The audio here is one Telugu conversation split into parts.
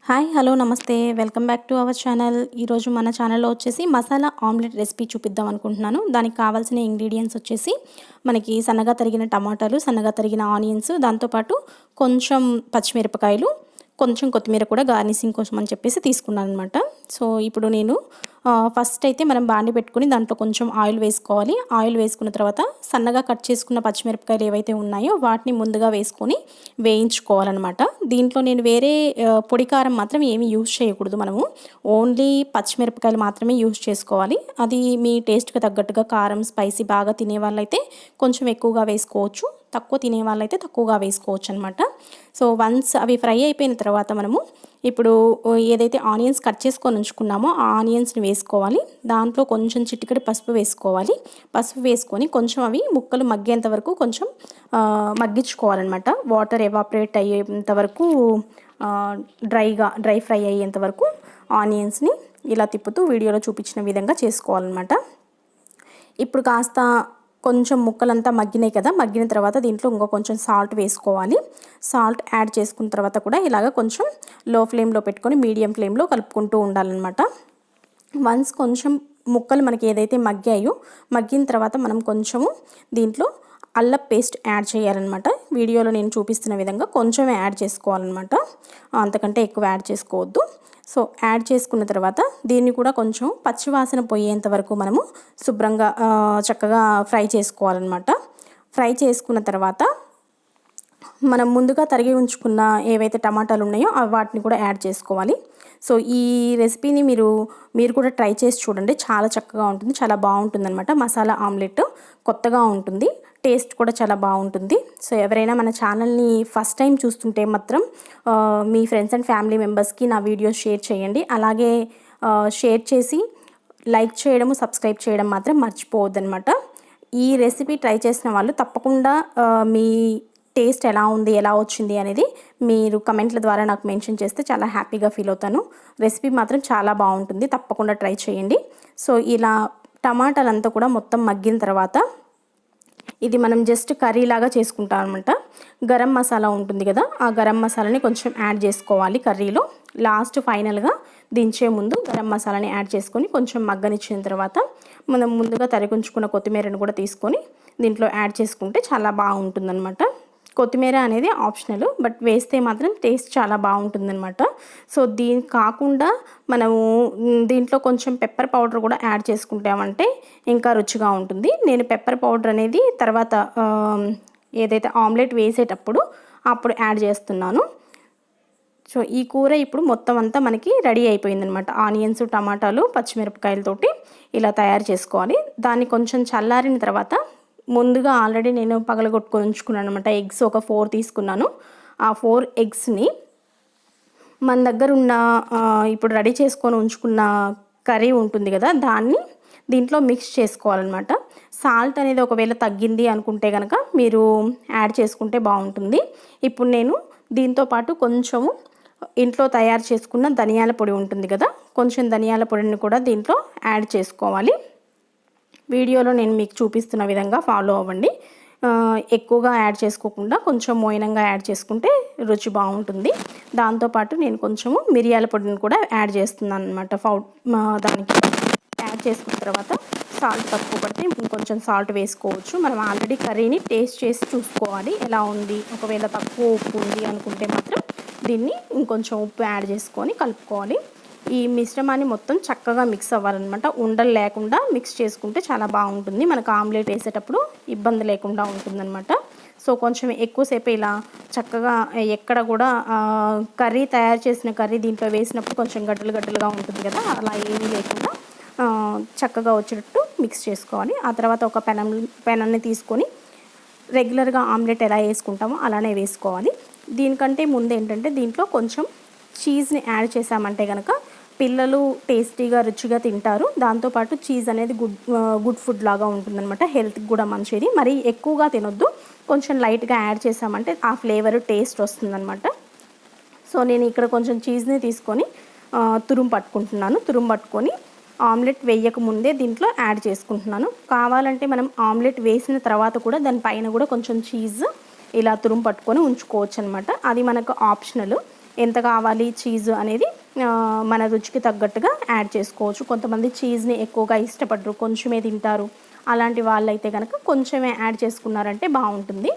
హాయ్ హలో నమస్తే welcome back to our channel. ఈరోజు మన ఛానల్లో వచ్చేసి మసాలా ఆమ్లెట్ రెసిపీ చూపిద్దాం అనుకుంటున్నాను. దానికి కావాల్సిన ఇంగ్రీడియంట్స్ వచ్చేసి మనకి సన్నగా తరిగిన టమాటాలు, సన్నగా తరిగిన ఆనియన్స్, దాంతోపాటు కొంచెం పచ్చిమిరపకాయలు, కొంచెం కొత్తిమీర కూడా గార్నిషింగ్ కోసం అని చెప్పేసి తీసుకున్నాను అనమాట. సో ఇప్పుడు నేను ఫస్ట్ అయితే మనం బాండి పెట్టుకుని దాంట్లో కొంచెం ఆయిల్ వేసుకోవాలి. ఆయిల్ వేసుకున్న తర్వాత సన్నగా కట్ చేసుకున్న పచ్చిమిరపకాయలు ఏవైతే ఉన్నాయో వాటిని ముందుగా వేసుకొని వేయించుకోవాలన్నమాట. దీంట్లో నేను వేరే పొడి కారం మాత్రం ఏమీ యూజ్ చేయకూడదు. మనము ఓన్లీ పచ్చిమిరపకాయలు మాత్రమే యూజ్ చేసుకోవాలి. అది మీ టేస్ట్కి తగ్గట్టుగా కారం స్పైసీ బాగా తినే వాళ్ళైతే కొంచెం ఎక్కువగా వేసుకోవచ్చు, తక్కువ తినే వాళ్ళైతే తక్కువగా వేసుకోవచ్చు అనమాట. సో వన్స్ అవి ఫ్రై అయిపోయిన తర్వాత మనము ఇప్పుడు ఏదైతే ఆనియన్స్ కట్ చేసుకొని ఉంచుకున్నామో ఆ ఆనియన్స్ని వేసుకోవాలి. దాంట్లో కొంచెం చిటికెడు పసుపు వేసుకోవాలి. పసుపు వేసుకొని కొంచెం అవి ముక్కలు మగ్గేంత వరకు కొంచెం మగ్గించుకోవాలన్నమాట. వాటర్ ఎవాపరేట్ అయ్యేంత వరకు డ్రై ఫ్రై అయ్యేంత వరకు ఆనియన్స్ని ఇలా తిప్పుతూ వీడియోలో చూపించిన విధంగా చేసుకోవాలన్నమాట. ఇప్పుడు కాస్త కొంచెం ముక్కలంతా మగ్గినాయి కదా, మగ్గిన తర్వాత దీంట్లో ఇంకో కొంచెం సాల్ట్ వేసుకోవాలి. సాల్ట్ యాడ్ చేసుకున్న తర్వాత కూడా ఇలాగ కొంచెం లో ఫ్లేమ్లో పెట్టుకొని మీడియం ఫ్లేమ్లో కలుపుకుంటూ ఉండాలన్నమాట. వన్స్ కొంచెం ముక్కలు మనకి ఏదైతే మగ్గాయో మగ్గిన తర్వాత మనం కొంచెము దీంట్లో అల్లం పేస్ట్ యాడ్ చేయాలన్నమాట. వీడియోలో నేను చూపిస్తున్న విధంగా కొంచెం యాడ్ చేసుకోవాలన్నమాట, అంతకంటే ఎక్కువ యాడ్ చేసుకోవద్దు. సో యాడ్ చేసుకున్న తర్వాత దీన్ని కూడా కొంచెం పచ్చివాసన పోయేంత వరకు మనము శుభ్రంగా చక్కగా ఫ్రై చేసుకోవాలన్నమాట. ఫ్రై చేసుకున్న తర్వాత మనం ముందుగా తరిగి ఉంచుకున్న ఏవైతే టమాటాలు ఉన్నాయో వాటిని కూడా యాడ్ చేసుకోవాలి. సో ఈ రెసిపీని మీరు కూడా ట్రై చేసి చూడండి, చాలా చక్కగా ఉంటుంది, చాలా బాగుంటుంది అనమాట. మసాలా ఆమ్లెట్ కొత్తగా ఉంటుంది, టేస్ట్ కూడా చాలా బాగుంటుంది. సో ఎవరైనా మన ఛానల్ని ఫస్ట్ టైం చూస్తుంటే మాత్రం మీ ఫ్రెండ్స్ అండ్ ఫ్యామిలీ మెంబర్స్కి నా వీడియోస్ షేర్ చేయండి. అలాగే షేర్ చేసి లైక్ చేయడము, సబ్స్క్రైబ్ చేయడం మాత్రం మర్చిపోవద్దనమాట. ఈ రెసిపీ ట్రై చేసిన వాళ్ళు తప్పకుండా మీ టేస్ట్ ఎలా ఉంది, ఎలా వచ్చింది అనేది మీరు కమెంట్ల ద్వారా నాకు మెన్షన్ చేస్తే చాలా హ్యాపీగా ఫీల్ అవుతాను. రెసిపీ మాత్రం చాలా బాగుంటుంది, తప్పకుండా ట్రై చేయండి. సో ఇలా టమాటాలంతా కూడా మొత్తం మగ్గిన తర్వాత ఇది మనం జస్ట్ కర్రీ లాగా చేసుకుంటాం అనమాట. గరం మసాలా ఉంటుంది కదా, ఆ గరం మసాలాని కొంచెం యాడ్ చేసుకోవాలి కర్రీలో. లాస్ట్ ఫైనల్గా దించే ముందు గరం మసాలాని యాడ్ చేసుకొని కొంచెం మగ్గనిచ్చిన తర్వాత మనం ముందుగా తరిగించుకున్న కొత్తిమీరను కూడా తీసుకొని దీంట్లో యాడ్ చేసుకుంటే చాలా బాగుంటుందన్నమాట. కొత్తిమీర అనేది ఆప్షనల్, బట్ వేస్తే మాత్రం టేస్ట్ చాలా బాగుంటుందన్నమాట. సో దీనికి కాకుండా మనము దీంట్లో కొంచెం పెప్పర్ పౌడర్ కూడా యాడ్ చేసుకుంటామంటే ఇంకా రుచిగా ఉంటుంది. నేను పెప్పర్ పౌడర్ అనేది తర్వాత ఏదైతే ఆమ్లెట్ వేసేటప్పుడు అప్పుడు యాడ్ చేస్తున్నాను. సో ఈ కూర ఇప్పుడు మొత్తం అంతా మనకి రెడీ అయిపోయిందనమాట. ఆనియన్స్, టమాటాలు, పచ్చిమిరపకాయలతోటి ఇలా తయారు చేసుకోవాలి. దాన్ని కొంచెం చల్లారిన తర్వాత ముందుగా ఆల్రెడీ నేను పగలగొట్టుకొని ఉంచుకున్నాను అనమాట. ఎగ్స్ ఒక 4 తీసుకున్నాను. ఆ 4 ఎగ్స్ని మన దగ్గర ఉన్న ఇప్పుడు రెడీ చేసుకొని ఉంచుకున్న కర్రీ ఉంటుంది కదా, దాన్ని దీంట్లో మిక్స్ చేసుకోవాలన్నమాట. సాల్ట్ అనేది ఒకవేళ తగ్గింది అనుకుంటే కనుక మీరు యాడ్ చేసుకుంటే బాగుంటుంది. ఇప్పుడు నేను దీంతోపాటు కొంచెము ఇంట్లో తయారు చేసుకున్న ధనియాల పొడి ఉంటుంది కదా, కొంచెం ధనియాల పొడిని కూడా దీంట్లో యాడ్ చేసుకోవాలి. వీడియోలో నేను మీకు చూపిస్తున్న విధంగా ఫాలో అవ్వండి. ఎక్కువగా యాడ్ చేసుకోకుండా కొంచెం మోయినంగా యాడ్ చేసుకుంటే రుచి బాగుంటుంది. దాంతోపాటు నేను కొంచెము మిరియాల పొడిని కూడా యాడ్ చేస్తున్నాను అనమాట. దానికి యాడ్ చేసుకున్న తర్వాత సాల్ట్ తక్కువ పడితే ఇంకొంచెం సాల్ట్ వేసుకోవచ్చు. మనం ఆల్రెడీ కర్రీని టేస్ట్ చేసి చూసుకోవాలి ఎలా ఉంది. ఒకవేళ తక్కువ ఉప్పు ఉంది అనుకుంటే మాత్రం దీన్ని ఇంకొంచెం ఉప్పు యాడ్ చేసుకొని కలుపుకోవాలి. ఈ మిశ్రమాన్ని మొత్తం చక్కగా మిక్స్ అవ్వాలన్నమాట. ఉండలు లేకుండా మిక్స్ చేసుకుంటే చాలా బాగుంటుంది, మనకు ఆమ్లెట్ వేసేటప్పుడు ఇబ్బంది లేకుండా ఉంటుందన్నమాట. సో కొంచెం ఎక్కువసేపు ఇలా చక్కగా ఎక్కడ కూడా కర్రీ తయారు చేసిన కర్రీ దీంట్లో వేసినప్పుడు కొంచెం గడ్డలుగా ఉంటుంది కదా, అలా ఏమీ లేకుండా చక్కగా వచ్చేటట్టు మిక్స్ చేసుకోవాలి. ఆ తర్వాత ఒక పెనాన్ని తీసుకొని రెగ్యులర్గా ఆమ్లెట్ ఎలా వేసుకుంటామో అలానే వేసుకోవాలి. దీనికంటే ముందు ఏంటంటే దీంట్లో కొంచెం చీజ్ని యాడ్ చేసామంటే కనుక పిల్లలు టేస్టీగా రుచిగా తింటారు. దాంతోపాటు చీజ్ అనేది గుడ్ ఫుడ్ లాగా ఉంటుందన్నమాట, హెల్త్కి కూడా మంచిది. మరి ఎక్కువగా తినొద్దు, కొంచెం లైట్గా యాడ్ చేసామంటే ఆ ఫ్లేవర్ టేస్ట్ వస్తుందన్నమాట. సో నేను ఇక్కడ కొంచెం చీజ్ని తీసుకొని తురుము పట్టుకొని ఆమ్లెట్ వేయక ముందే దీంట్లో యాడ్ చేసుకుంటున్నాను. కావాలంటే మనం ఆమ్లెట్ వేసిన తర్వాత కూడా దానిపైన కూడా కొంచెం చీజ్ ఇలా తురుము పట్టుకొని ఉంచుకోవచ్చు అనమాట. అది మనకు ఆప్షనల్. ఎంత కావాలి చీజ్ అనేది మన రుచికి తగ్గట్టుగా యాడ్ చేసుకోవచ్చు. కొంతమంది చీజ్ని ఎక్కువగా ఇష్టపడరు, కొంచెమే తింటారు. అలాంటి వాళ్ళైతే కనుక కొంచెమే యాడ్ చేసుకున్నారంటే బాగుంటుంది.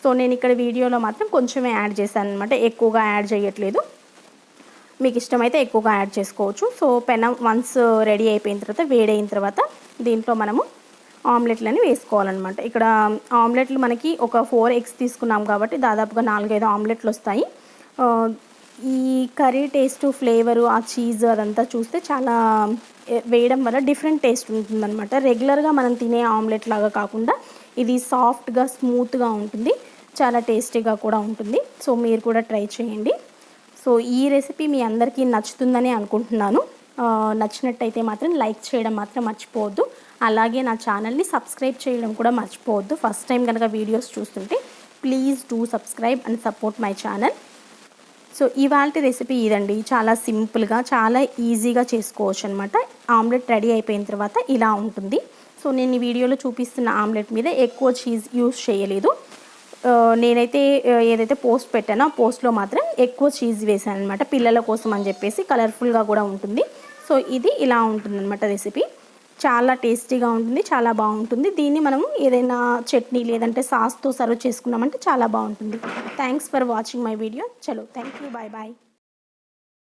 సో నేను ఇక్కడ వీడియోలో మాత్రం కొంచెమే యాడ్ చేశాను అనమాట, ఎక్కువగా యాడ్ చేయట్లేదు. మీకు ఇష్టమైతే ఎక్కువగా యాడ్ చేసుకోవచ్చు. సో పెనం వన్స్ రెడీ అయిపోయిన తర్వాత, వేడైన తర్వాత దీంట్లో మనము ఆమ్లెట్లని వేసుకోవాలన్నమాట. ఇక్కడ ఆమ్లెట్లు మనకి ఒక 4 ఎగ్స్ తీసుకున్నాం కాబట్టి దాదాపుగా 4-5 ఆమ్లెట్లు వస్తాయి. ఈ కర్రీ టేస్ట్, ఫ్లేవరు, ఆ చీజ్ అదంతా చూస్తే చాలా వేయడం వల్ల డిఫరెంట్ టేస్ట్ ఉంటుందన్నమాట. రెగ్యులర్గా మనం తినే ఆమ్లెట్ లాగా కాకుండా ఇది సాఫ్ట్గా, స్మూత్గా ఉంటుంది, చాలా టేస్టీగా కూడా ఉంటుంది. సో మీరు కూడా ట్రై చేయండి. సో ఈ రెసిపీ మీ అందరికీ నచ్చుతుందని అనుకుంటున్నాను. నచ్చినట్టయితే మాత్రం లైక్ చేయడం మాత్రం మర్చిపోవద్దు. అలాగే నా ఛానల్ని సబ్స్క్రైబ్ చేయడం కూడా మర్చిపోవద్దు. ఫస్ట్ టైం కనుక వీడియోస్ చూస్తుంటే please do subscribe and support my channel. So ఇవాల్టి రెసిపీ ఇదండి, చాలా సింపుల్గా, చాలా ఈజీగా చేసుకోవచ్చు అనమాట. ఆమ్లెట్ రెడీ అయిపోయిన తర్వాత ఇలా ఉంటుంది. సో నేను ఈ వీడియోలో చూపిస్తున్న ఆమ్లెట్ మీద ఎక్కువ చీజ్ యూస్ చేయలేదు. నేనైతే ఏదైతే పోస్ట్ పెట్టానో ఆ పోస్ట్లో మాత్రం ఎక్కువ చీజ్ వేసాను అనమాట, పిల్లల కోసం అని చెప్పేసి, కలర్ఫుల్గా కూడా ఉంటుంది. సో ఇది ఇలా ఉంటుందన్నమాట రెసిపీ. చాలా టేస్టీగా ఉంటుంది, చాలా బాగుంటుంది. దీన్ని మనము ఏదైనా చట్నీ లేదంటే సాస్తో సర్వ్ చేసుకున్నామంటే చాలా బాగుంటుంది. Thanks for watching my video. చలో, థ్యాంక్ యూ, బాయ్ బాయ్.